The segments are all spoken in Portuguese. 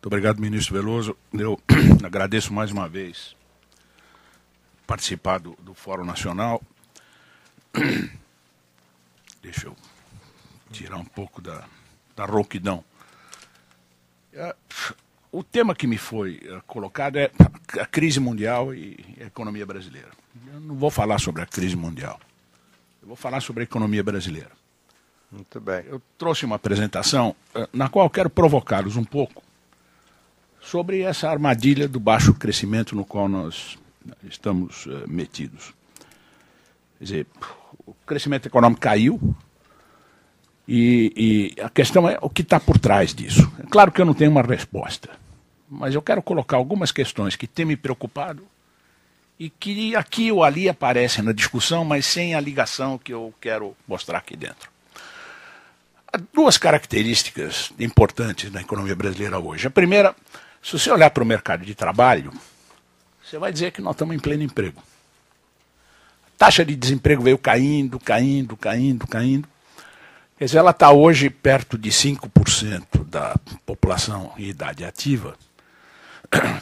Muito obrigado, ministro Veloso. Eu agradeço mais uma vez participar do Fórum Nacional. Deixa eu tirar um pouco da rouquidão. O tema que me foi colocado é a crise mundial e a economia brasileira. Eu não vou falar sobre a crise mundial. Eu vou falar sobre a economia brasileira. Muito bem. Eu trouxe uma apresentação na qual eu quero provocá-los um pouco sobre essa armadilha do baixo crescimento no qual nós estamos metidos. Quer dizer, o crescimento econômico caiu e a questão é o que está por trás disso. É claro que eu não tenho uma resposta, mas eu quero colocar algumas questões que têm me preocupado e que aqui ou ali aparecem na discussão, mas sem a ligação que eu quero mostrar aqui dentro. Há duas características importantes na economia brasileira hoje. A primeira, se você olhar para o mercado de trabalho, você vai dizer que nós estamos em pleno emprego. A taxa de desemprego veio caindo. Quer dizer, ela está hoje perto de 5% da população em idade ativa,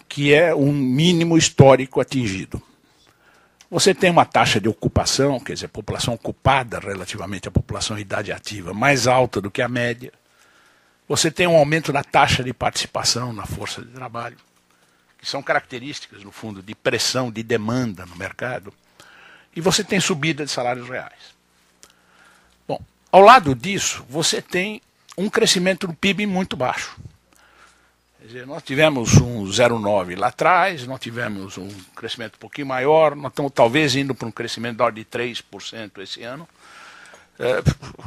que é um mínimo histórico atingido. Você tem uma taxa de ocupação, quer dizer, população ocupada relativamente à população em idade ativa, mais alta do que a média. Você tem um aumento da taxa de participação na força de trabalho, que são características, no fundo, de pressão, de demanda no mercado. E você tem subida de salários reais. Bom, ao lado disso, você tem um crescimento do PIB muito baixo. Quer dizer, nós tivemos um 0,9 lá atrás, nós tivemos um crescimento um pouquinho maior, nós estamos talvez indo para um crescimento da ordem de 3% esse ano.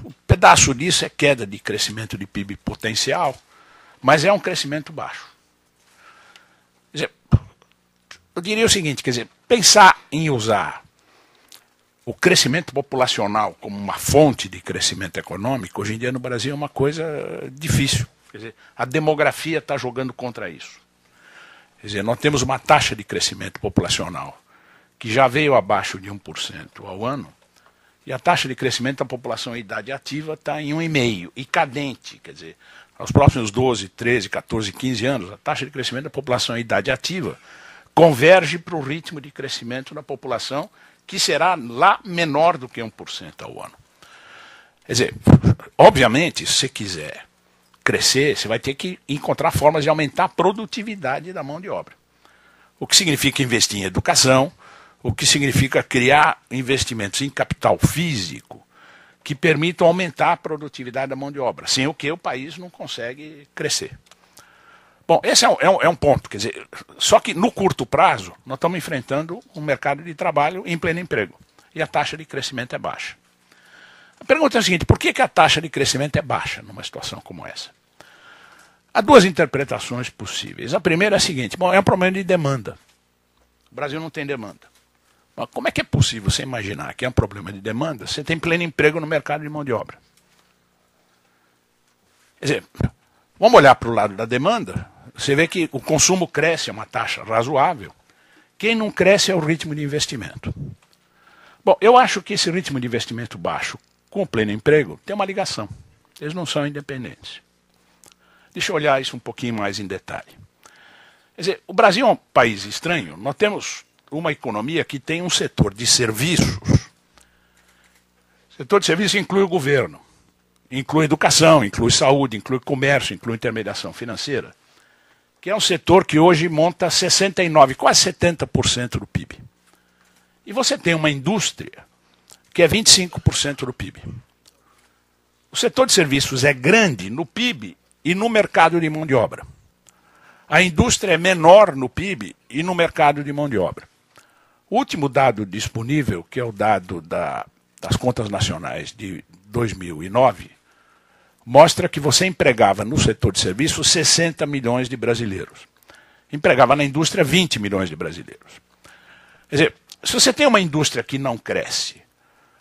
Um pedaço disso é queda de crescimento de PIB potencial, mas é um crescimento baixo. Quer dizer, eu diria o seguinte, quer dizer, pensar em usar o crescimento populacional como uma fonte de crescimento econômico, hoje em dia no Brasil é uma coisa difícil. Quer dizer, a demografia está jogando contra isso. Quer dizer, nós temos uma taxa de crescimento populacional que já veio abaixo de 1% ao ano, e a taxa de crescimento da população em idade ativa está em 1,5%, e cadente. Quer dizer, aos próximos 12, 13, 14, 15 anos, a taxa de crescimento da população em idade ativa converge para o ritmo de crescimento da população, que será lá menor do que 1% ao ano. Quer dizer, obviamente, se você quiser crescer, você vai ter que encontrar formas de aumentar a produtividade da mão de obra. O que significa investir em educação, o que significa criar investimentos em capital físico que permitam aumentar a produtividade da mão de obra, sem o que o país não consegue crescer. Bom, esse é um ponto, quer dizer, só que no curto prazo nós estamos enfrentando um mercado de trabalho em pleno emprego e a taxa de crescimento é baixa. A pergunta é a seguinte, por que a taxa de crescimento é baixa numa situação como essa? Há duas interpretações possíveis. A primeira é a seguinte, bom, é um problema de demanda. O Brasil não tem demanda. Mas como é que é possível você imaginar que é um problema de demanda? Você tem pleno emprego no mercado de mão de obra. Quer dizer, vamos olhar para o lado da demanda, você vê que o consumo cresce a uma taxa razoável. Quem não cresce é o ritmo de investimento. Bom, eu acho que esse ritmo de investimento baixo com o pleno emprego tem uma ligação. Eles não são independentes. Deixa eu olhar isso um pouquinho mais em detalhe. Quer dizer, o Brasil é um país estranho. Nós temos uma economia que tem um setor de serviços. O setor de serviços inclui o governo, inclui educação, inclui saúde, inclui comércio, inclui intermediação financeira, que é um setor que hoje monta 69%, quase 70% do PIB. E você tem uma indústria que é 25% do PIB. O setor de serviços é grande no PIB e no mercado de mão de obra. A indústria é menor no PIB e no mercado de mão de obra. O último dado disponível, que é o dado das contas nacionais de 2009, mostra que você empregava no setor de serviços 60 milhões de brasileiros. Empregava na indústria 20 milhões de brasileiros. Quer dizer, se você tem uma indústria que não cresce,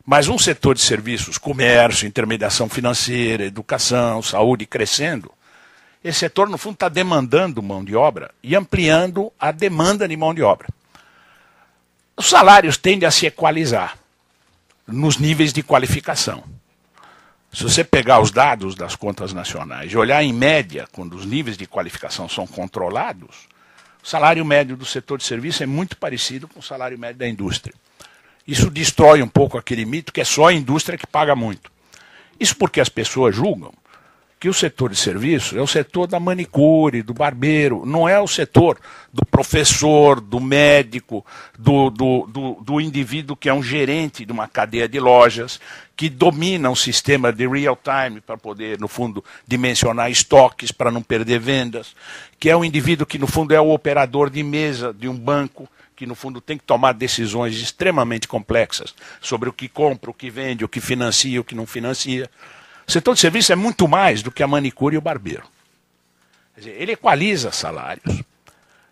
mas um setor de serviços, comércio, intermediação financeira, educação, saúde crescendo, esse setor, no fundo, está demandando mão de obra e ampliando a demanda de mão de obra. Os salários tendem a se equalizar nos níveis de qualificação. Se você pegar os dados das contas nacionais e olhar em média, quando os níveis de qualificação são controlados, o salário médio do setor de serviço é muito parecido com o salário médio da indústria. Isso destrói um pouco aquele mito que é só a indústria que paga muito. Isso porque as pessoas julgam que o setor de serviço é o setor da manicure, do barbeiro, não é o setor do professor, do médico, do indivíduo que é um gerente de uma cadeia de lojas, que domina um sistema de real time para poder, no fundo, dimensionar estoques para não perder vendas, que é um indivíduo que, no fundo, é o operador de mesa de um banco, que, no fundo, tem que tomar decisões extremamente complexas sobre o que compra, o que vende, o que financia, o que não financia. O setor de serviço é muito mais do que a manicure e o barbeiro. Quer dizer, ele equaliza salários.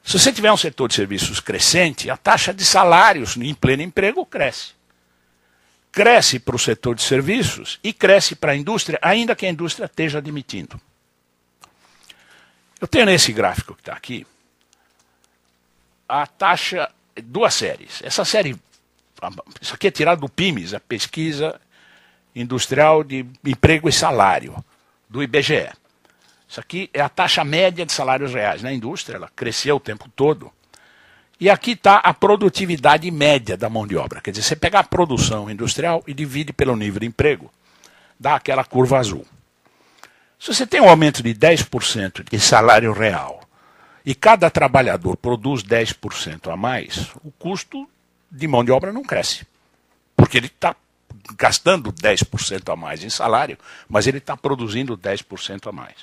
Se você tiver um setor de serviços crescente, a taxa de salários em pleno emprego cresce. Cresce para o setor de serviços e cresce para a indústria, ainda que a indústria esteja admitindo. Eu tenho nesse gráfico que está aqui a taxa, duas séries. Essa série, isso aqui é tirado do PIMES, a pesquisa industrial de emprego e salário, do IBGE. Isso aqui é a taxa média de salários reais na indústria, ela cresceu o tempo todo. E aqui está a produtividade média da mão de obra. Quer dizer, você pega a produção industrial e divide pelo nível de emprego, dá aquela curva azul. Se você tem um aumento de 10% de salário real e cada trabalhador produz 10% a mais, o custo de mão de obra não cresce, porque ele está gastando 10% a mais em salário, mas ele está produzindo 10% a mais.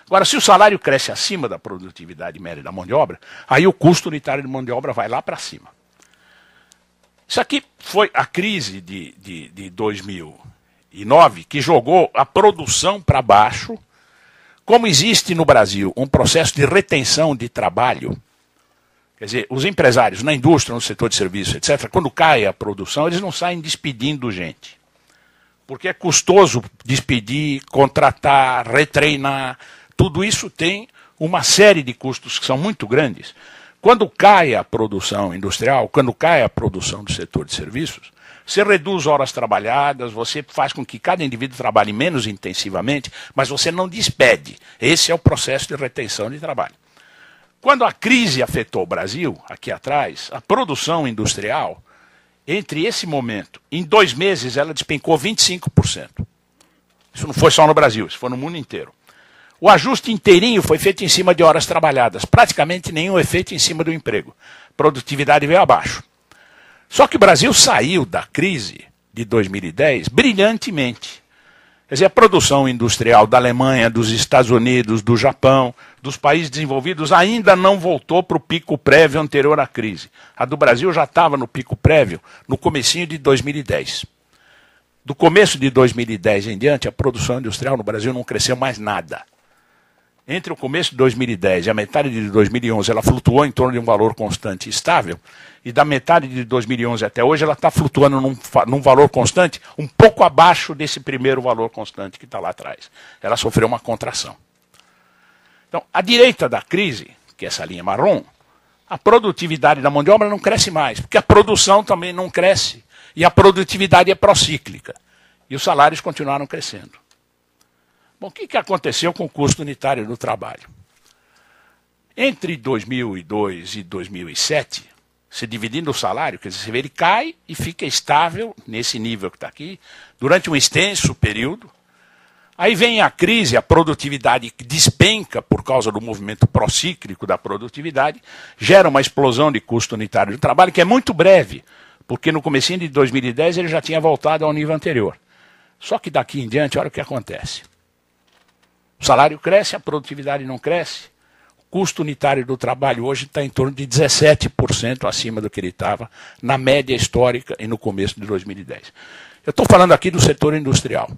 Agora, se o salário cresce acima da produtividade média da mão de obra, aí o custo unitário de mão de obra vai lá para cima. Isso aqui foi a crise de 2009, que jogou a produção para baixo. Como existe no Brasil um processo de retenção de trabalho, quer dizer, os empresários na indústria, no setor de serviço, etc., quando cai a produção, eles não saem despedindo gente. Porque é custoso despedir, contratar, retreinar. Tudo isso tem uma série de custos que são muito grandes. Quando cai a produção industrial, quando cai a produção do setor de serviços, você reduz horas trabalhadas, você faz com que cada indivíduo trabalhe menos intensivamente, mas você não despede. Esse é o processo de retenção de trabalho. Quando a crise afetou o Brasil, aqui atrás, a produção industrial, entre esse momento, em 2 meses, ela despencou 25%. Isso não foi só no Brasil, isso foi no mundo inteiro. O ajuste inteirinho foi feito em cima de horas trabalhadas, praticamente nenhum efeito em cima do emprego. Produtividade veio abaixo. Só que o Brasil saiu da crise de 2010 brilhantemente. Quer dizer, a produção industrial da Alemanha, dos Estados Unidos, do Japão, dos países desenvolvidos ainda não voltou para o pico prévio anterior à crise. A do Brasil já estava no pico prévio no comecinho de 2010. Do começo de 2010 em diante, a produção industrial no Brasil não cresceu mais nada. Entre o começo de 2010 e a metade de 2011, ela flutuou em torno de um valor constante e estável, e da metade de 2011 até hoje, ela está flutuando num valor constante, um pouco abaixo desse primeiro valor constante que está lá atrás. Ela sofreu uma contração. Então, à direita da crise, que é essa linha marrom, a produtividade da mão de obra não cresce mais, porque a produção também não cresce, e a produtividade é procíclica, e os salários continuaram crescendo. Bom, o que aconteceu com o custo unitário do trabalho? Entre 2002 e 2007, se dividindo o salário, quer dizer, você vê, ele cai e fica estável nesse nível que está aqui, durante um extenso período. Aí vem a crise, a produtividade despenca por causa do movimento procíclico da produtividade, gera uma explosão de custo unitário do trabalho, que é muito breve, porque no comecinho de 2010 ele já tinha voltado ao nível anterior. Só que daqui em diante, olha o que acontece. O salário cresce, a produtividade não cresce. O custo unitário do trabalho hoje está em torno de 17% acima do que ele estava na média histórica e no começo de 2010. Eu estou falando aqui do setor industrial.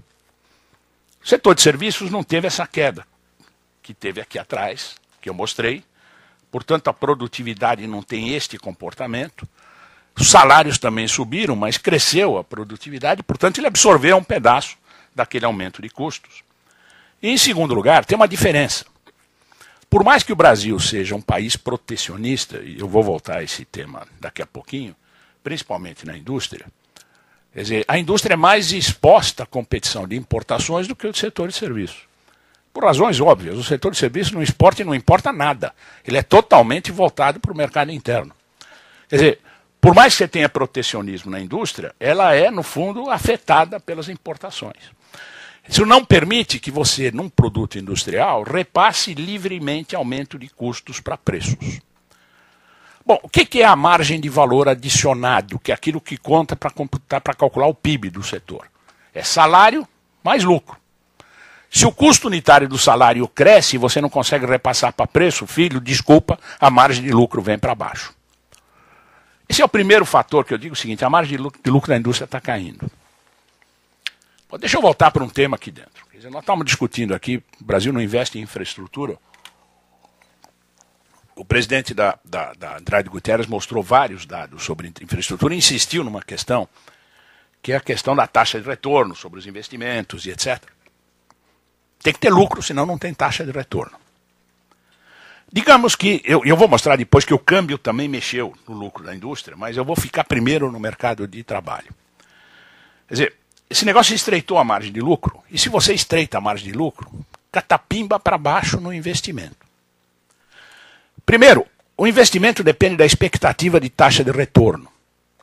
O setor de serviços não teve essa queda que teve aqui atrás, que eu mostrei. Portanto, a produtividade não tem este comportamento. Os salários também subiram, mas cresceu a produtividade, portanto, ele absorveu um pedaço daquele aumento de custos. E, em segundo lugar, tem uma diferença. Por mais que o Brasil seja um país protecionista, e eu vou voltar a esse tema daqui a pouquinho, principalmente na indústria, Quer dizer, a indústria é mais exposta à competição de importações do que o setor de serviços. Por razões óbvias, o setor de serviços não exporta e não importa nada. Ele é totalmente voltado para o mercado interno. Quer dizer, por mais que você tenha protecionismo na indústria, ela é, no fundo, afetada pelas importações. Isso não permite que você, num produto industrial, repasse livremente aumento de custos para preços. Bom, o que é a margem de valor adicionado, que é aquilo que conta para calcular o PIB do setor? É salário mais lucro. Se o custo unitário do salário cresce e você não consegue repassar para preço, filho, desculpa, a margem de lucro vem para baixo. Esse é o primeiro fator que eu digo o seguinte, a margem de lucro da indústria está caindo. Bom, deixa eu voltar para um tema aqui dentro. Quer dizer, nós estamos discutindo aqui, o Brasil não investe em infraestrutura. O presidente da Andrade Gutierrez mostrou vários dados sobre infraestrutura e insistiu numa questão, que é a questão da taxa de retorno sobre os investimentos e etc. Tem que ter lucro, senão não tem taxa de retorno. Digamos que, eu vou mostrar depois que o câmbio também mexeu no lucro da indústria, mas eu vou ficar primeiro no mercado de trabalho. Quer dizer, esse negócio estreitou a margem de lucro, e se você estreita a margem de lucro, catapimba para baixo no investimento. Primeiro, o investimento depende da expectativa de taxa de retorno.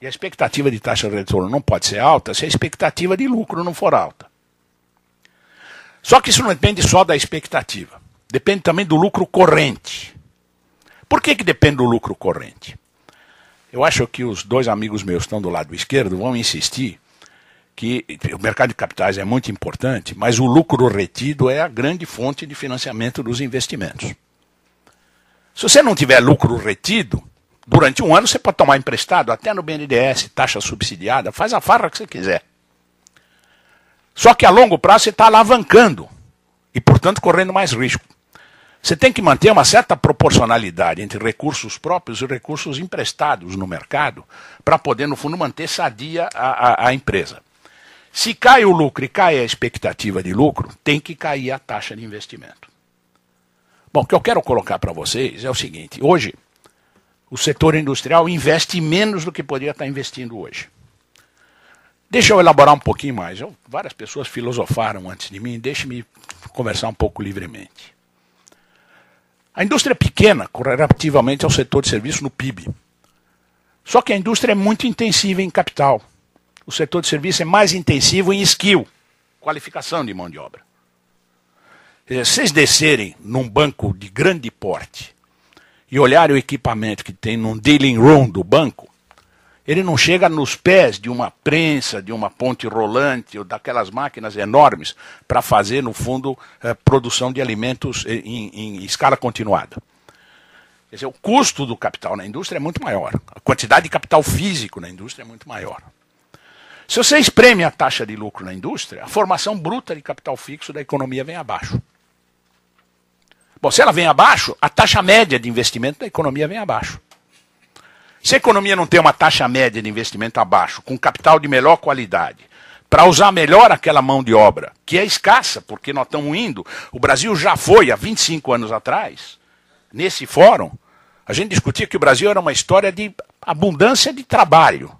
E a expectativa de taxa de retorno não pode ser alta se a expectativa de lucro não for alta. Só que isso não depende só da expectativa. Depende também do lucro corrente. Por que depende do lucro corrente? Eu acho que os dois amigos meus que estão do lado esquerdo vão insistir que o mercado de capitais é muito importante, mas o lucro retido é a grande fonte de financiamento dos investimentos. Se você não tiver lucro retido, durante um ano você pode tomar emprestado, até no BNDES, taxa subsidiada, faz a farra que você quiser. Só que a longo prazo você está alavancando e, portanto, correndo mais risco. Você tem que manter uma certa proporcionalidade entre recursos próprios e recursos emprestados no mercado para poder, no fundo, manter sadia a empresa. Se cai o lucro e cai a expectativa de lucro, tem que cair a taxa de investimento. Bom, o que eu quero colocar para vocês é o seguinte, hoje o setor industrial investe menos do que poderia estar investindo hoje. Deixa eu elaborar um pouquinho mais. Várias pessoas filosofaram antes de mim, deixe-me conversar um pouco livremente. A indústria é pequena, relativamente ao setor de serviço no PIB. Só que a indústria é muito intensiva em capital. O setor de serviço é mais intensivo em skill, qualificação de mão de obra. Se vocês descerem num banco de grande porte e olharem o equipamento que tem num dealing room do banco, ele não chega nos pés de uma prensa, de uma ponte rolante ou daquelas máquinas enormes para fazer, no fundo, produção de alimentos em escala continuada. Quer dizer, o custo do capital na indústria é muito maior. A quantidade de capital físico na indústria é muito maior. Se você espreme a taxa de lucro na indústria, a formação bruta de capital fixo da economia vem abaixo. Bom, se ela vem abaixo, a taxa média de investimento da economia vem abaixo. Se a economia não tem uma taxa média de investimento abaixo, com capital de melhor qualidade, para usar melhor aquela mão de obra, que é escassa, porque nós estamos indo, o Brasil já foi, há 25 anos atrás, nesse fórum, a gente discutia que o Brasil era uma história de abundância de trabalho.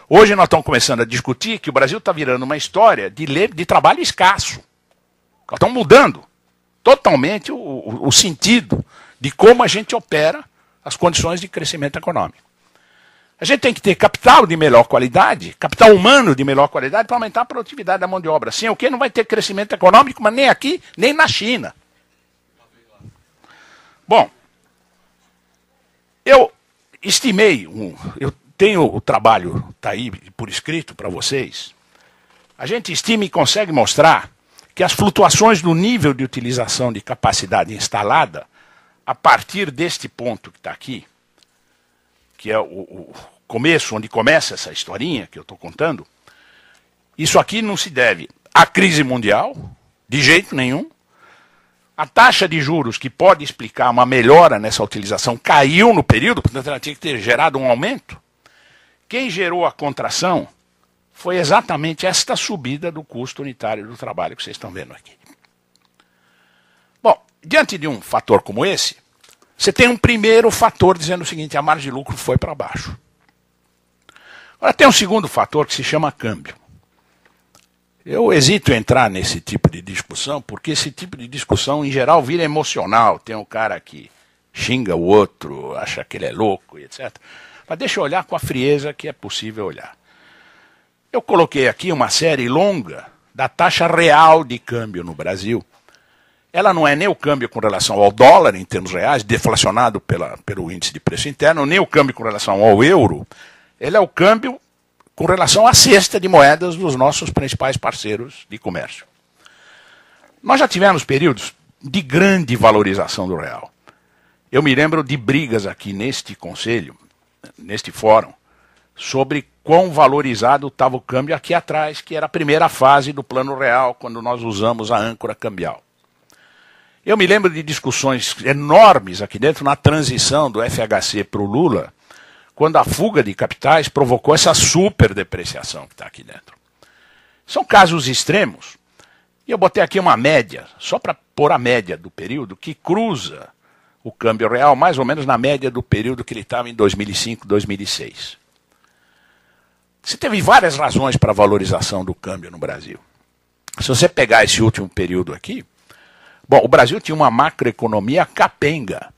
Hoje nós estamos começando a discutir que o Brasil está virando uma história de trabalho escasso. Nós estamos mudando totalmente o sentido de como a gente opera as condições de crescimento econômico. A gente tem que ter capital de melhor qualidade, capital humano de melhor qualidade para aumentar a produtividade da mão de obra. Sem o que não vai ter crescimento econômico, mas nem aqui, nem na China. Bom, eu estimei, eu tenho o trabalho, está aí por escrito para vocês, a gente estima e consegue mostrar que as flutuações do nível de utilização de capacidade instalada, a partir deste ponto que está aqui, que é o começo, onde começa essa historinha que eu estou contando, isso aqui não se deve à crise mundial, de jeito nenhum. A taxa de juros, que pode explicar uma melhora nessa utilização, caiu no período, portanto ela tinha que ter gerado um aumento. Quem gerou a contração foi exatamente esta subida do custo unitário do trabalho que vocês estão vendo aqui. Bom, diante de um fator como esse, você tem um primeiro fator dizendo o seguinte, a margem de lucro foi para baixo. Agora tem um segundo fator que se chama câmbio. Eu hesito em entrar nesse tipo de discussão, porque esse tipo de discussão, em geral, vira emocional. Tem um cara que xinga o outro, acha que ele é louco, etc. Mas deixa eu olhar com a frieza que é possível olhar. Eu coloquei aqui uma série longa da taxa real de câmbio no Brasil. Ela não é nem o câmbio com relação ao dólar, em termos reais, deflacionado pelo índice de preço interno, nem o câmbio com relação ao euro. Ele é o câmbio com relação à cesta de moedas dos nossos principais parceiros de comércio. Nós já tivemos períodos de grande valorização do real. Eu me lembro de brigas aqui neste conselho, neste fórum, sobre quão valorizado estava o câmbio aqui atrás, que era a primeira fase do Plano Real, quando nós usamos a âncora cambial. Eu me lembro de discussões enormes aqui dentro na transição do FHC para o Lula, quando a fuga de capitais provocou essa super depreciação que está aqui dentro. São casos extremos. E eu botei aqui uma média, só para pôr a média do período, que cruza o câmbio real mais ou menos na média do período que ele estava em 2005, 2006. Você teve várias razões para a valorização do câmbio no Brasil. Se você pegar esse último período aqui, bom, o Brasil tinha uma macroeconomia capenga.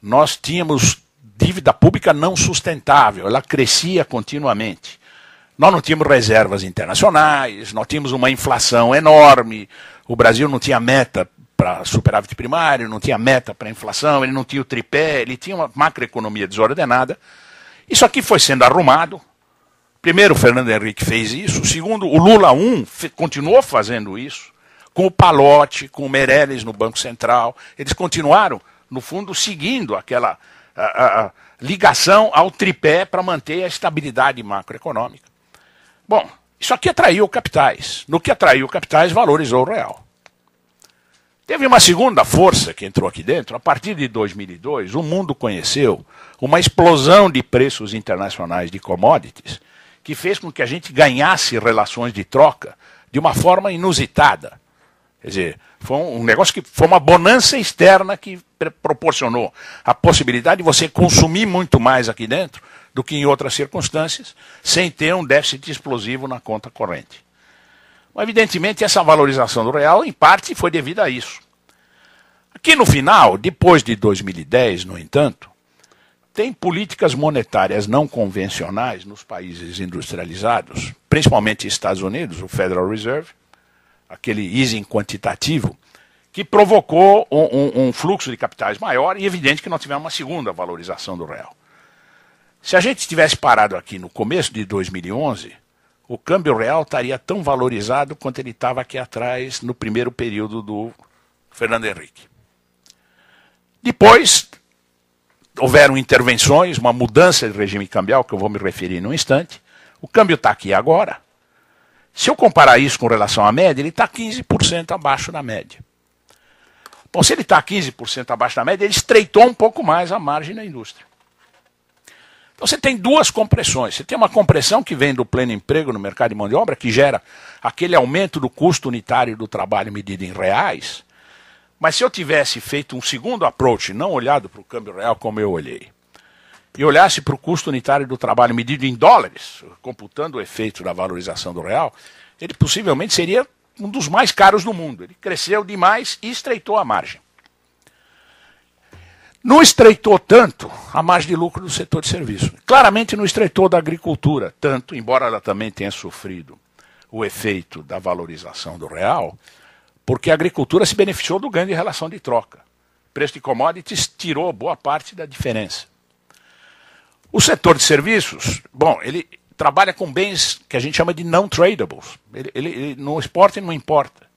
Nós tínhamos dívida pública não sustentável, ela crescia continuamente. Nós não tínhamos reservas internacionais, nós tínhamos uma inflação enorme, o Brasil não tinha meta para superávit primário, não tinha meta para inflação, ele não tinha o tripé, ele tinha uma macroeconomia desordenada. Isso aqui foi sendo arrumado. Primeiro, o Fernando Henrique fez isso. Segundo, o Lula I continuou fazendo isso, com o Pallotti, com o Meirelles no Banco Central. Eles continuaram, no fundo, seguindo aquela ligação ao tripé para manter a estabilidade macroeconômica. Bom, isso aqui atraiu capitais. No que atraiu capitais, valorizou o real. Teve uma segunda força que entrou aqui dentro. A partir de 2002, o mundo conheceu uma explosão de preços internacionais de commodities que fez com que a gente ganhasse relações de troca de uma forma inusitada. Quer dizer, foi um negócio que foi uma bonança externa que proporcionou a possibilidade de você consumir muito mais aqui dentro do que em outras circunstâncias, sem ter um déficit explosivo na conta corrente. Mas, evidentemente, essa valorização do real, em parte, foi devida a isso. Aqui no final, depois de 2010, no entanto, tem políticas monetárias não convencionais nos países industrializados, principalmente Estados Unidos, o Federal Reserve, aquele easing quantitativo, que provocou um fluxo de capitais maior e evidente que nós tivemos uma segunda valorização do real. Se a gente tivesse parado aqui no começo de 2011, o câmbio real estaria tão valorizado quanto ele estava aqui atrás no primeiro período do Fernando Henrique. Depois, houveram intervenções, uma mudança de regime cambial, que eu vou me referir num instante. O câmbio está aqui agora. Se eu comparar isso com relação à média, ele está 15% abaixo da média. Bom, se ele está 15% abaixo da média, ele estreitou um pouco mais a margem da indústria. Então você tem duas compressões. Você tem uma compressão que vem do pleno emprego no mercado de mão de obra, que gera aquele aumento do custo unitário do trabalho medido em reais. Mas se eu tivesse feito um segundo approach, não olhado para o câmbio real como eu olhei, e olhasse para o custo unitário do trabalho medido em dólares, computando o efeito da valorização do real, ele possivelmente seria um dos mais caros do mundo. Ele cresceu demais e estreitou a margem. Não estreitou tanto a margem de lucro do setor de serviços. Claramente não estreitou da agricultura, tanto, embora ela também tenha sofrido o efeito da valorização do real, porque a agricultura se beneficiou do ganho de relação de troca. O preço de commodities tirou boa parte da diferença. O setor de serviços, bom, ele trabalha com bens que a gente chama de não tradables. Ele não exporta e não importa.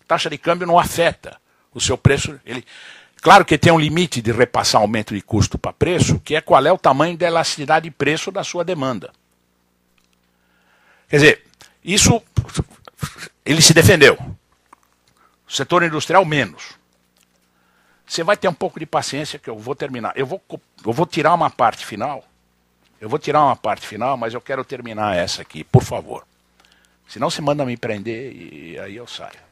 A taxa de câmbio não afeta o seu preço. Claro que tem um limite de repassar aumento de custo para preço, que é qual é o tamanho da elasticidade de preço da sua demanda. Quer dizer, isso ele se defendeu. O setor industrial menos. Você vai ter um pouco de paciência que eu vou terminar. Eu vou tirar uma parte final. Mas eu quero terminar essa aqui, por favor. Senão você manda me prender e aí eu saio.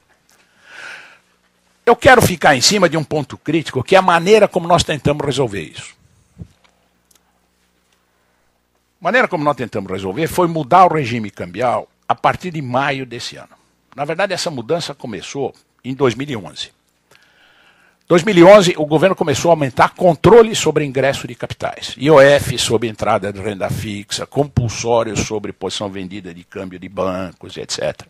Eu quero ficar em cima de um ponto crítico, que é a maneira como nós tentamos resolver isso. maneira como nós tentamos resolver foi mudar o regime cambial a partir de maio desse ano. Na verdade, essa mudança começou em 2011. Em 2011, o governo começou a aumentar controle sobre ingresso de capitais. IOF sobre entrada de renda fixa, compulsório sobre posição vendida de câmbio de bancos, etc.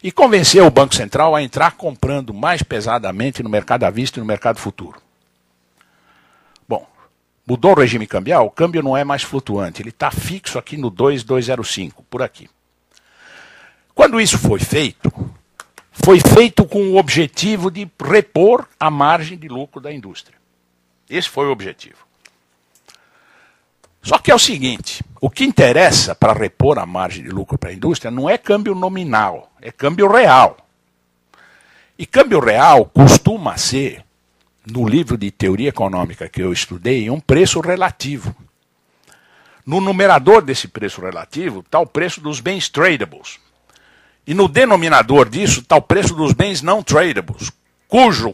E convenceu o Banco Central a entrar comprando mais pesadamente no mercado à vista e no mercado futuro. Bom, mudou o regime cambial, o câmbio não é mais flutuante, ele está fixo aqui no 2,205, por aqui. Quando isso foi feito com o objetivo de repor a margem de lucro da indústria. Esse foi o objetivo. Só que é o seguinte, o que interessa para repor a margem de lucro para a indústria não é câmbio nominal, é câmbio real. E câmbio real costuma ser, no livro de teoria econômica que eu estudei, um preço relativo. No numerador desse preço relativo está o preço dos bens tradables. E no denominador disso está o preço dos bens não tradables,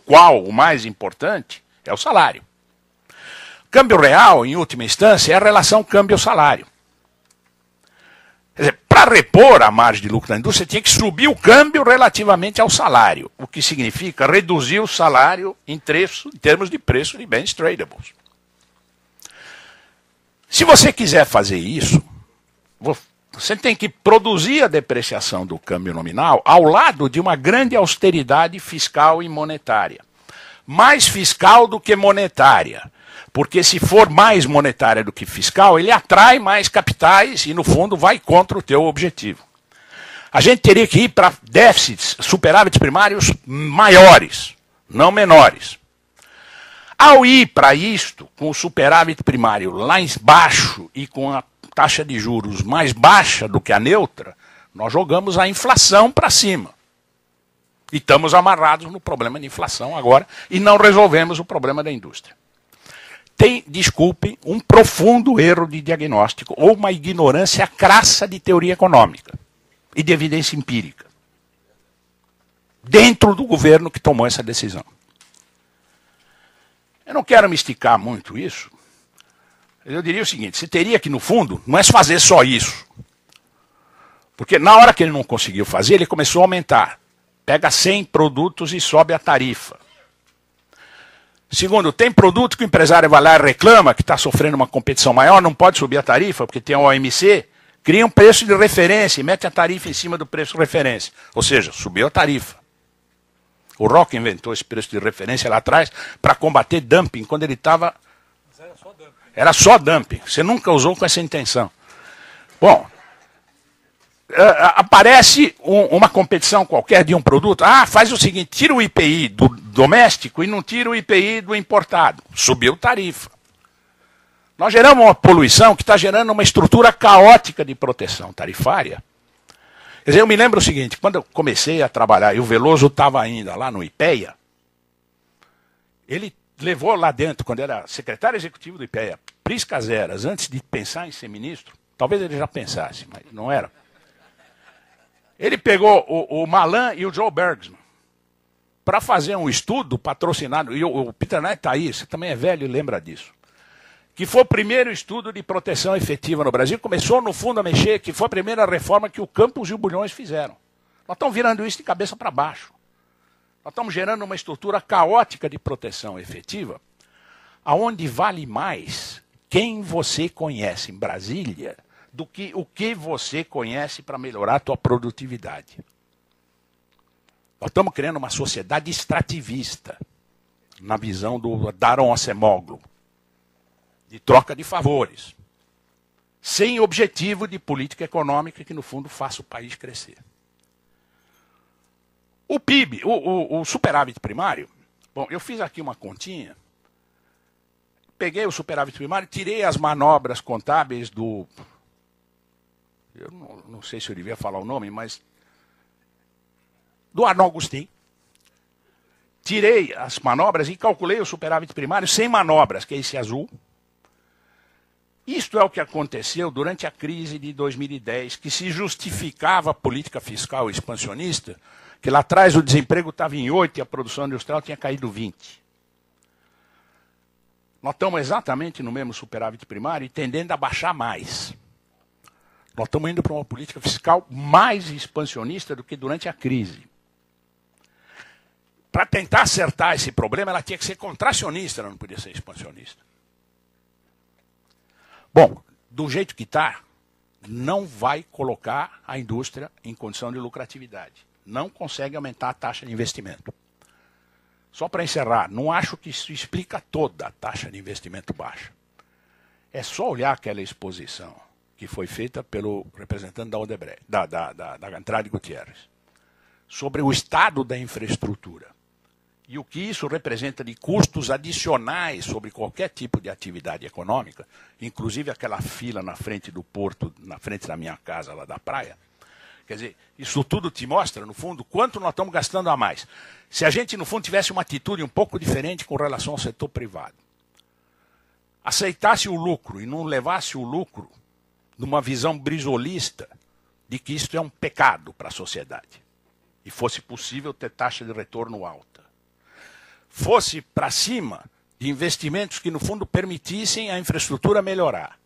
qual o mais importante é o salário. Câmbio real, em última instância, é a relação câmbio-salário. Quer dizer, para repor a margem de lucro da indústria, tinha que subir o câmbio relativamente ao salário, o que significa reduzir o salário em termos de preço de bens tradables. Se você quiser fazer isso, você tem que produzir a depreciação do câmbio nominal ao lado de uma grande austeridade fiscal e monetária. Mais fiscal do que monetária. Porque se for mais monetária do que fiscal, ele atrai mais capitais e, no fundo, vai contra o teu objetivo. A gente teria que ir para déficits, superávites primários maiores, não menores. Ao ir para isto, com o superávit primário lá embaixo e com a taxa de juros mais baixa do que a neutra, nós jogamos a inflação para cima. E estamos amarrados no problema de inflação agora e não resolvemos o problema da indústria. Tem, desculpem, um profundo erro de diagnóstico ou uma ignorância crassa de teoria econômica e de evidência empírica dentro do governo que tomou essa decisão. Eu não quero me esticar muito isso. Eu diria o seguinte, você teria que, no fundo, não é fazer só isso. Porque na hora que ele não conseguiu fazer, ele começou a aumentar. Pega 100 produtos e sobe a tarifa. Segundo, tem produto que o empresário vai lá e reclama que está sofrendo uma competição maior, não pode subir a tarifa porque tem a OMC, cria um preço de referência e mete a tarifa em cima do preço de referência. Ou seja, subiu a tarifa. O Rock inventou esse preço de referência lá atrás para combater dumping, quando ele estava... Era só dumping. Você nunca usou com essa intenção. Bom, aparece uma competição qualquer de um produto. Ah, faz o seguinte, tira o IPI do doméstico e não tira o IPI do importado. Subiu tarifa. Nós geramos uma poluição que está gerando uma estrutura caótica de proteção tarifária. Quer dizer, eu me lembro o seguinte, quando eu comecei a trabalhar, e o Veloso estava ainda lá no IPEA, ele levou lá dentro, quando era secretário executivo do IPEA, Prisca Zeras, antes de pensar em ser ministro, talvez ele já pensasse, mas não era. Ele pegou o Malan e o Joe Bergsman para fazer um estudo patrocinado, e o Peter Knight está aí, você também é velho e lembra disso, que foi o primeiro estudo de proteção efetiva no Brasil, começou no fundo a mexer, que foi a primeira reforma que o Campos e o Bulhões fizeram. Nós estamos virando isso de cabeça para baixo. Nós estamos gerando uma estrutura caótica de proteção efetiva, aonde vale mais quem você conhece em Brasília do que o que você conhece para melhorar a tua produtividade. Nós estamos criando uma sociedade extrativista, na visão do Daron Acemoglu, de troca de favores, sem objetivo de política econômica que, no fundo, faça o país crescer. O PIB, o superávit primário, bom, eu fiz aqui uma continha, peguei o superávit primário, tirei as manobras contábeis do... Eu não sei se eu devia falar o nome, mas... do Arnaldo Agostinho. Tirei as manobras e calculei o superávit primário sem manobras, que é esse azul. Isto é o que aconteceu durante a crise de 2010, que se justificava a política fiscal expansionista, que lá atrás o desemprego estava em 8% e a produção industrial tinha caído 20%. Nós estamos exatamente no mesmo superávit primário e tendendo a baixar mais. Nós estamos indo para uma política fiscal mais expansionista do que durante a crise. Para tentar acertar esse problema, ela tinha que ser contracionista, ela não podia ser expansionista. Bom, do jeito que está, não vai colocar a indústria em condição de lucratividade. Não consegue aumentar a taxa de investimento. Só para encerrar, não acho que isso explica toda a taxa de investimento baixa. É só olhar aquela exposição que foi feita pelo representante da Odebrecht, da Andrade Gutierrez, sobre o estado da infraestrutura e o que isso representa de custos adicionais sobre qualquer tipo de atividade econômica, inclusive aquela fila na frente do porto, na frente da minha casa lá da praia. Quer dizer, isso tudo te mostra, no fundo, quanto nós estamos gastando a mais. Se a gente, no fundo, tivesse uma atitude um pouco diferente com relação ao setor privado, aceitasse o lucro e não levasse o lucro numa visão brisolista de que isso é um pecado para a sociedade, e fosse possível ter taxa de retorno alta, fosse para cima de investimentos que, no fundo, permitissem a infraestrutura melhorar,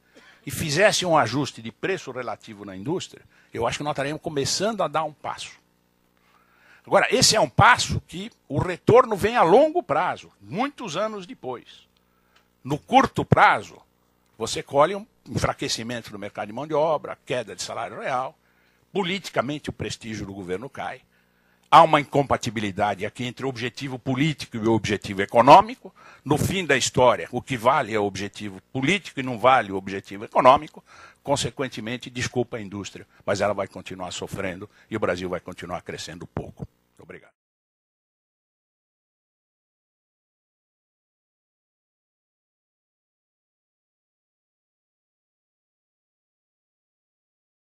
e fizesse um ajuste de preço relativo na indústria, eu acho que nós estaremos começando a dar um passo. Agora, esse é um passo que o retorno vem a longo prazo, muitos anos depois. No curto prazo, você colhe um enfraquecimento do mercado de mão de obra, queda de salário real, politicamente o prestígio do governo cai, há uma incompatibilidade aqui entre o objetivo político e o objetivo econômico. No fim da história, o que vale é o objetivo político e não vale o objetivo econômico. Consequentemente, desculpa a indústria, mas ela vai continuar sofrendo e o Brasil vai continuar crescendo pouco.